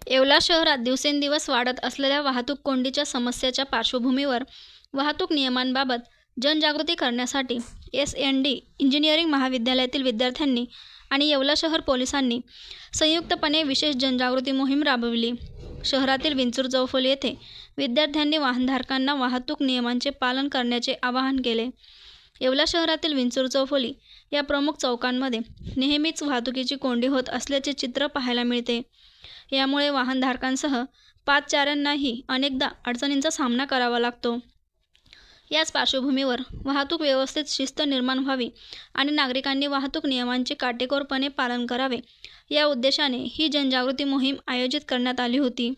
येवला शहरात दिवसेंदिवस वाढत असलेल्या वाहतूक कोंडीच्या समस्येच्या पार्श्वभूमीवर वाहतूक नियमांबाबत जनजागृती करण्यासाठी एस.एन.डी. इंजिनिअरिंग महाविद्यालयातील विद्यार्थ्यांनी आणि येवला शहर पोलिसांनी संयुक्तपणे विशेष जनजागृती मोहीम राबविली. शहरातील विंचूर चौफुली येथे विद्यार्थ्यांनी वाहनधारकांना वाहतूक नियमांचे पालन करण्याचे आवाहन केले. येवला शहरातील विंचूर चौफुली या प्रमुख चौकांमध्ये नेहमीच वाहतुकीची कोंडी होत असल्याचे चित्र पाहायला मिळते. यामुळे वाहनधारकांसह पादचाऱ्यांनाही अनेकदा अडचणींचा सामना करावा लागतो. याच पार्श्वभूमीवर वाहतूक व्यवस्थेत शिस्त निर्माण व्हावी आणि नागरिकांनी वाहतूक नियमांचे काटेकोरपणे पालन करावे या उद्देशाने ही जनजागृती मोहीम आयोजित करण्यात आली होती.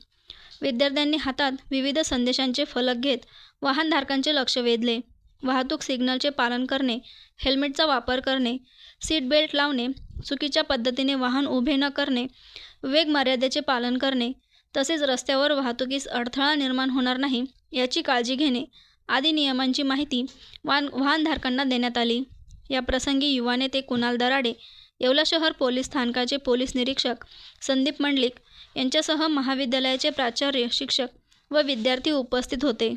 विद्यार्थ्यांनी हातात विविध संदेशांचे फलक घेत वाहनधारकांचे लक्ष वेधले. वाहतूक सिग्नलचे पालन करणे, हेल्मेटचा वापर करणे, सीट बेल्ट लावणे, चुकीच्या पद्धतीने वाहन उभे न करणे, वेग मर्यादेचे पालन करणे, तसेच रस्त्यावर वाहतुकीस अडथळा निर्माण होणार नाही याची काळजी घेणे आदी नियमांची माहिती वाहनधारकांना देण्यात आली. या प्रसंगी युवा नेते कुणाल दराडे, येवला शहर पोलीस स्थानकाचे पोलीस निरीक्षक संदीप मंडलिक यांच्यासह महाविद्यालयाचे प्राचार्य, शिक्षक व विद्यार्थी उपस्थित होते.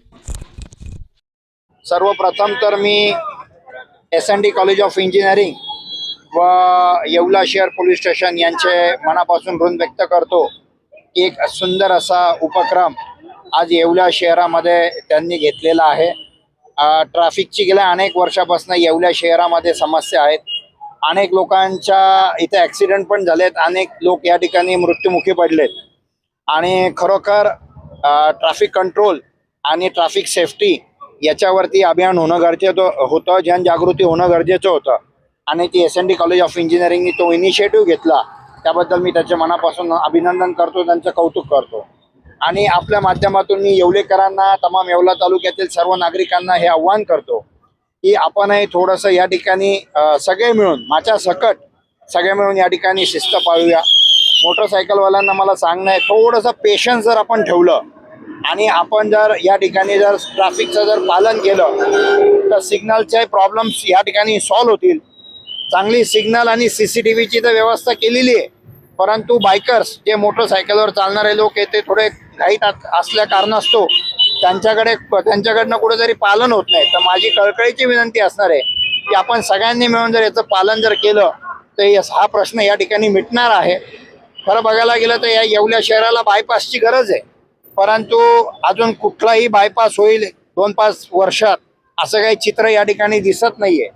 सर्वप्रथम तर मी एस.एन.डी. कॉलेज ऑफ इंजिनिअरिंग व येवला शहर पोलीस स्टेशन यांचे मनापासून ऋण व्यक्त करतो. एक सुंदर असा उपक्रम आज येवला शहरामध्ये त्यांनी घेतलेला आहे. ट्रॅफिकची गेल्या अनेक वर्षापासून येवला शहरामध्ये समस्या आहेत. अनेक लोकांच्या इथे ॲक्सिडेंट पण झालेत, अनेक लोक या ठिकाणी मृत्युमुखी पडलेत आणि खरोखर ट्रॅफिक कंट्रोल आणि ट्रॅफिक सेफ्टी याच्यावरती अभियान होणं गरजेचं होतं, जनजागृती होणं गरजेचं होतं आणि ती एस.एन.डी. कॉलेज ऑफ इंजिनिअरिंगनी तो इनिशिएटिव्ह घेतला. त्याबद्दल मी त्याच्या मनापासून अभिनंदन करतो, त्यांचं कौतुक करतो. आणि आपल्या माध्यमातून मी येवलेकरांना, तमाम येवला तालुक्यातील सर्व नागरिकांना हे आव्हान करतो की आपणही थोडंसं या ठिकाणी सगळे मिळून, माझ्या सकट सगळे मिळून या ठिकाणी शिस्त पाळूया. मोटरसायकलवाल्यांना मला सांगणं आहे, थोडंसं पेशन्स जर आपण ठेवलं आणि आपण जर या ठिकाणी जर ट्रॅफिकचं जर पालन केलं तर सिग्नलचे प्रॉब्लेम्स या ठिकाणी सॉल्व्ह होतील. चांगली सिग्नल आणि CCTVची तर व्यवस्था केलेली आहे, परंतु बायकर्स जे मोटरसायकलवर चालणारे लोक आहेत ते थोडे घाईत असल्या कारणास्तव त्यांच्याकडनं कुठेतरी पालन होत नाही. तर माझी कळकळीची विनंती असणार आहे की आपण सगळ्यांनी मिळून जर याचं पालन जर केलं तर हा प्रश्न या ठिकाणी मिटणार आहे. खरं बघायला गेलं तर या येवल्या शहराला बायपासची गरज आहे, परंतु अजून कुठलाही बायपास होईल 2-5 वर्षात असं काही चित्र या ठिकाणी दिसत नाहीये.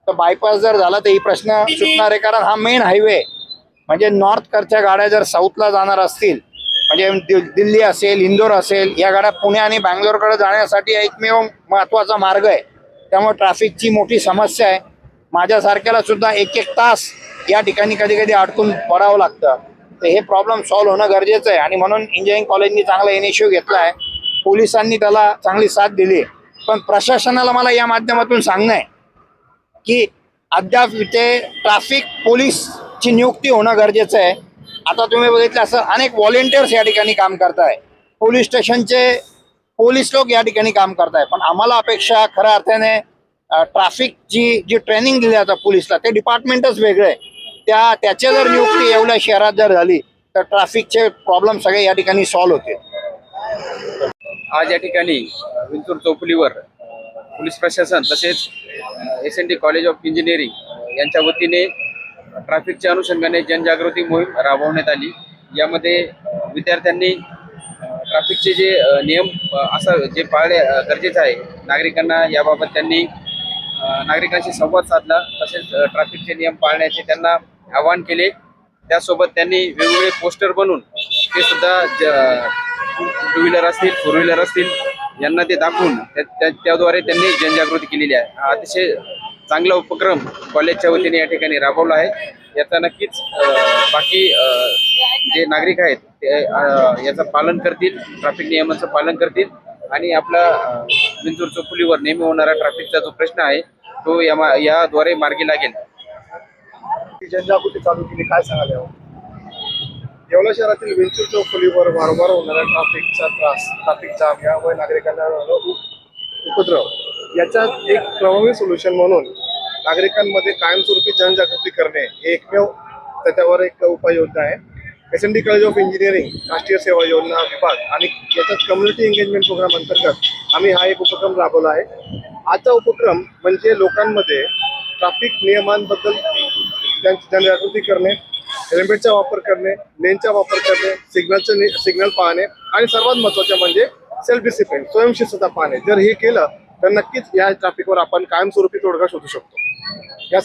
तर बायपास जर झाला तर ही प्रश्न सुटणार आहे, कारण हा मेन हायवे म्हणजे नॉर्थकडच्या गाड्या जर साऊथला जाणार असतील, म्हणजे दिल्ली असेल, इंदोर असेल, या गाड्या पुणे आणि बँगलोरकडे जाण्यासाठी एकमेव महत्त्वाचा मार्ग आहे. त्यामुळे ट्रॅफिकची मोठी समस्या आहे. माझ्यासारख्याला सुद्धा 1-1 तास या ठिकाणी कधी कधी अडकून पडावं लागतं. तर हे प्रॉब्लेम सॉल्व्ह होणं गरजेचं आहे आणि म्हणून इंजिनिअरिंग कॉलेजनी चांगला इनिशिएटिव्ह घेतला आहे. पोलिसांनी त्याला चांगली साथ दिली. पण प्रशासनाला मला या माध्यमातून सांगणं आहे की अद्याप इथे ट्रॅफिक पोलीसची नियुक्ती होणं गरजेचं आहे. आता तुम्ही बघितलं असं अनेक व्हॉलेंटियर्स या ठिकाणी काम करताय, पोलीस स्टेशनचे पोलीस लोक या ठिकाणी काम करताय. पण आम्हाला अपेक्षा खऱ्या अर्थाने ट्रॅफिकची जी ट्रेनिंग दिली जातं पोलीसला, ते डिपार्टमेंटच वेगळं आहे. त्याची जर नियुक्ती एवढ्या शहरात जर झाली तर ट्रॅफिकचे प्रॉब्लेम सगळे या ठिकाणी सॉल्व्ह होतील. आज या ठिकाणी विंचूर चौफुलीवर पोलीस प्रशासन तसेच एस.एन.डी. कॉलेज ऑफ इंजिनिअरिंग यांच्या वतीने ट्रॅफिकच्या अनुषंगाने जनजागृती मोहीम राबवण्यात आली. यामध्ये विद्यार्थ्यांनी ट्रॅफिकचे जे नियम असं जे पाळणे गरजेचं आहे नागरिकांना, याबाबत त्यांनी नागरिकांशी संवाद साधला. तसेच ट्रॅफिकचे नियम पाळण्याचे त्यांना आवाहन केले. त्यासोबत त्यांनी वेगवेगळे पोस्टर बनवून ते सुद्धा टू व्हीलर असतील, 4 व्हीलर असतील यांना ते दाखवून त्याद्वारे त्यांनी जनजागृती केलेली आहे. हा अतिशय चांगला उपक्रम कॉलेजच्या वतीने या ठिकाणी राबवला आहे. याचा नक्कीच बाकी जे नागरिक आहेत ते याचं पालन करतील, ट्रॅफिक नियमांचं पालन करतील आणि आपला विंचूर चौफुलीवर नेहमी होणारा ट्रॅफिकचा जो प्रश्न आहे तो याद्वारे मार्गी लागेल. जनजागृती चालू केली, काय सांगाल? येवला शहरातील विंचूर चौफुलीवर वारंवार होणारा ट्रॅफिकचा त्रास, ट्रॅफिक जाम यामुळे नागरिकांना उपद्रव, याच्यात एक प्रभावी सोल्युशन म्हणून नागरिकांमध्ये कायमस्वरूपी जनजागृती करणे हे एकमेव त्याच्यावर एक उपाययोजना आहे. SND कॉलेज ऑफ इंजिनिअरिंग राष्ट्रीय सेवा योजना विभाग आणि याच्यात कम्युनिटी एंगेजमेंट प्रोग्राम अंतर्गत आम्ही हा एक उपक्रम राबवला आहे. आजचा उपक्रम म्हणजे लोकांमध्ये ट्रॅफिक नियमांबद्दल त्यांची जनजागृती करणे, हेल्मेटचा वापर करणे, लेनचा वापर करणे, सिग्नल पाहणे आणि सर्वात महत्त्वाचे म्हणजे सेल्फ डिसिप्लिन, स्वयंशिस्तता पाहणे. जर हे केलं तर नक्कीच या ट्रॅफिकवर आपण कायमस्वरूपी तोडगा शोधू शकतो. या